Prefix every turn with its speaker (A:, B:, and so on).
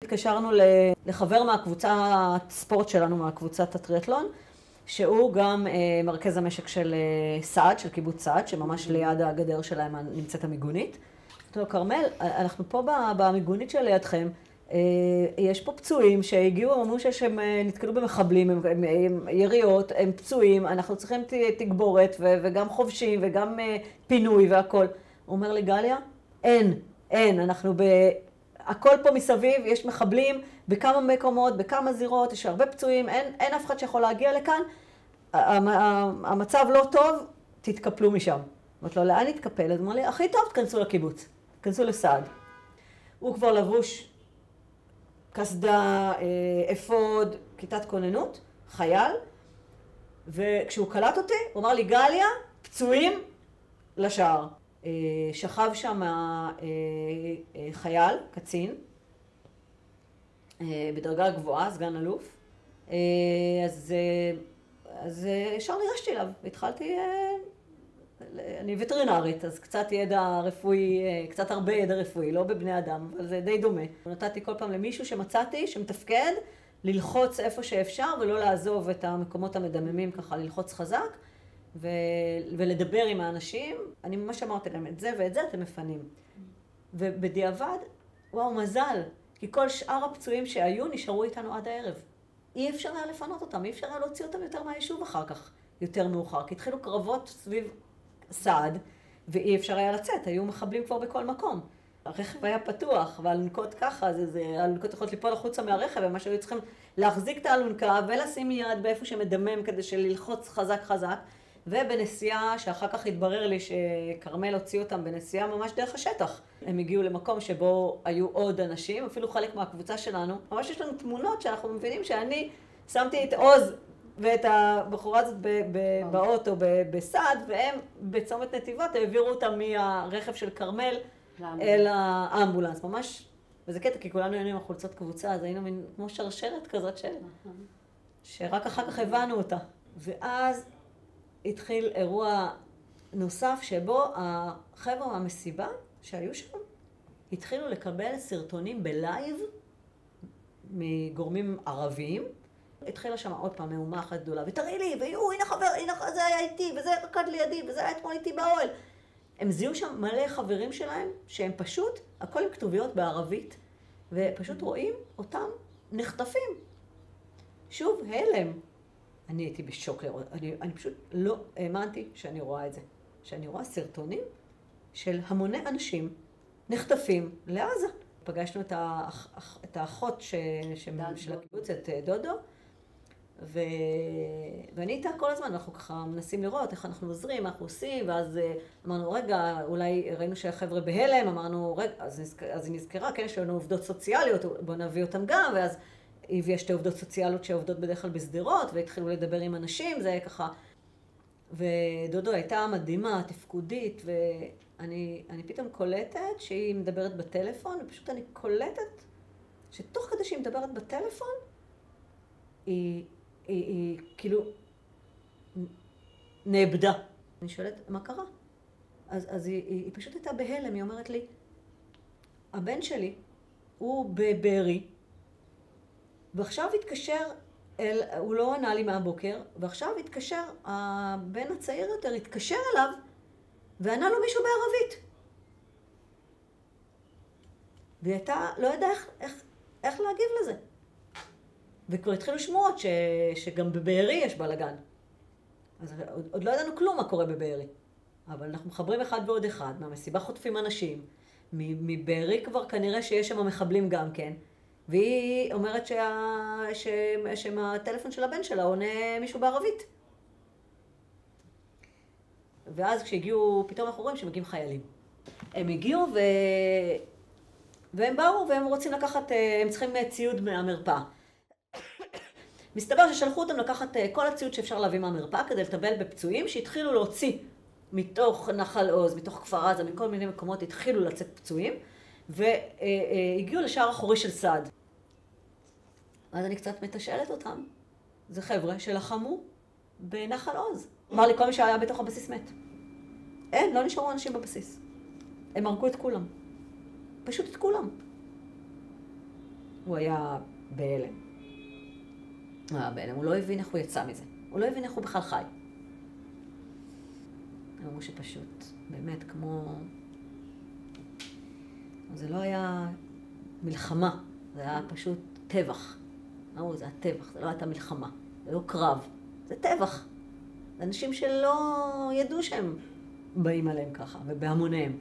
A: התקשרנו לחבר מהקבוצת ספורט שלנו, מהקבוצת הטריאטלון, שהוא גם מרכז המשק של סעד, של קיבוץ סעד, שממש ליד הגדר שלהם נמצאת המיגונית. אמרתי לו, כרמל, אנחנו פה במיגונית שלידכם, יש פה פצועים שהגיעו, אמרו שהם נתקלו במחבלים, הם יריות, הם פצועים, אנחנו צריכים תגבורת וגם חובשים וגם פינוי והכל. הוא אומר לי, גליה, אין, הכל פה מסביב, יש מחבלים בכמה מקומות, בכמה זירות, יש הרבה פצועים, אין אף אחד שיכול להגיע לכאן, המצב לא טוב, תתקפלו משם. אמרתי לו, לאן נתקפל? אז אמר לי, הכי טוב, תכנסו לקיבוץ, תכנסו לסעד. הוא כבר לבוש קסדה, אפוד, כיתת כוננות, חייל, וכשהוא קלט אותי, הוא אמר לי, גליה, פצועים לשער. שכב שם חייל, קצין, בדרגה גבוהה, סגן אלוף. אז ישר ניגשתי אליו, והתחלתי, אני וטרינרית, אז קצת ידע רפואי, קצת הרבה ידע רפואי, לא בבני אדם, אבל זה די דומה. נתתי כל פעם למישהו שמצאתי, שמתפקד, ללחוץ איפה שאפשר ולא לעזוב את המקומות המדממים ככה, ללחוץ חזק. ולדבר עם האנשים, אני ממש אמרתי להם, את זה ואת זה אתם מפנים. ובדיעבד, וואו, מזל, כי כל שאר הפצועים שהיו נשארו איתנו עד הערב. אי אפשר היה לפנות אותם, אי אפשר היה להוציא אותם יותר מהיישוב אחר כך, יותר מאוחר, כי התחילו קרבות סביב סעד, ואי אפשר היה לצאת, היו מחבלים כבר בכל מקום. הרכב היה פתוח, והאלונקות ככה, האלונקות יכולות ליפול החוצה מהרכב, ומה שהיו צריכים להחזיק את האלונקה ולשים יד באיפה שמדמם כדי ללחוץ חזק חזק, ובנסיעה שאחר כך התברר לי שכרמל הוציא אותם בנסיעה ממש דרך השטח. הם הגיעו למקום שבו היו עוד אנשים, אפילו חלק מהקבוצה שלנו. ממש יש לנו תמונות שאנחנו מבינים שאני שמתי את עוז ואת הבחורה הזאת באוטו בסעד, והם בצומת נתיבות העבירו אותם מהרכב של כרמל אל האמבולנס. ממש, וזה קטע, כי כולנו היינו עם החולצות קבוצה, אז היינו כמו שרשרת כזאת שרק אחר כך הבנו אותה. ואז התחיל אירוע נוסף שבו החבר'ה מהמסיבה שהיו שם התחילו לקבל סרטונים בלייב מגורמים ערביים. התחילה שם עוד פעם מהומה אחת גדולה, ותראי לי, ויו, הנה חבר, הנה זה היה איתי, וזה רקד לידי, וזה היה אתמול איתי באוהל. הם זיהו שם מלא חברים שלהם, שהם פשוט, הכל עם כתוביות בערבית, ופשוט רואים אותם נחטפים. שוב, הלם. אני הייתי בשוק לראות, אני פשוט לא האמנתי שאני רואה את זה. שאני רואה סרטונים של המוני אנשים נחטפים לעזה. פגשנו את האחות של הקיבוץ, את דודו, ואני איתה כל הזמן, אנחנו ככה מנסים לראות איך אנחנו עוזרים, מה אנחנו עושים, ואז אמרנו, רגע, אולי ראינו שהחבר'ה בהלם, אמרנו, רגע, אז היא נזכרה, כן, יש לנו עובדות סוציאליות, בואו נביא אותם גם, ואז הביאה שתי עובדות סוציאליות שעובדות בדרך כלל בסדרות, והתחילו לדבר עם אנשים, זה היה ככה. ודודו הייתה מדהימה, תפקודית, ואני פתאום קולטת שהיא מדברת בטלפון, ופשוט אני קולטת שתוך כדי שהיא מדברת בטלפון, היא כאילו נאבדה. אני שואלת, מה קרה? אז היא פשוט הייתה בהלם, היא אומרת לי, הבן שלי הוא בבארי, ועכשיו התקשר, הוא לא ענה לי מהבוקר, ועכשיו התקשר, הבן הצעיר יותר התקשר אליו, וענה לו מישהו בערבית. והיא הייתה, לא ידעה איך להגיב לזה. וכבר התחילו שמועות שגם בבארי יש בלגן. אז עוד לא ידענו כלום מה קורה בבארי. אבל אנחנו מחברים אחד ועוד אחד, מהמסיבה חוטפים אנשים, מבארי כבר כנראה שיש שם מחבלים גם כן, והיא אומרת שהטלפון של הבן שלה עונה מישהו בערבית. ואז כשהגיעו, פתאום אנחנו רואים שמגיעים חיילים. הם הגיעו והם באו והם רוצים לקחת, הם צריכים ציוד מהמרפאה. מסתבר ששלחו אותם לקחת כל הציוד שאפשר להביא מהמרפאה כדי לטפל בפצועים שהתחילו להוציא מתוך נחל עוז, מתוך כפר עזה, מכל מיני מקומות התחילו לצאת פצועים והגיעו לשער אחורי של סעד. אז אני קצת מתשאלת אותם. זה חבר'ה שלחמו בנחל עוז. אמר לי, כל מי שהיה בתוך הבסיס מת. אין, לא נשארו אנשים בבסיס. הם הרגו את כולם. פשוט את כולם. הוא היה בהלם. הוא היה בהלם, הוא לא הבין איך הוא יצא מזה. הוא לא הבין איך הוא בכלל חי. אמרו שפשוט, באמת, כמו... זה לא היה מלחמה, זה היה פשוט טבח. אמרו, זה היה טבח, זה לא הייתה מלחמה, זה לא קרב, זה טבח. זה אנשים שלא ידעו שהם באים עליהם ככה, ובהמוניהם.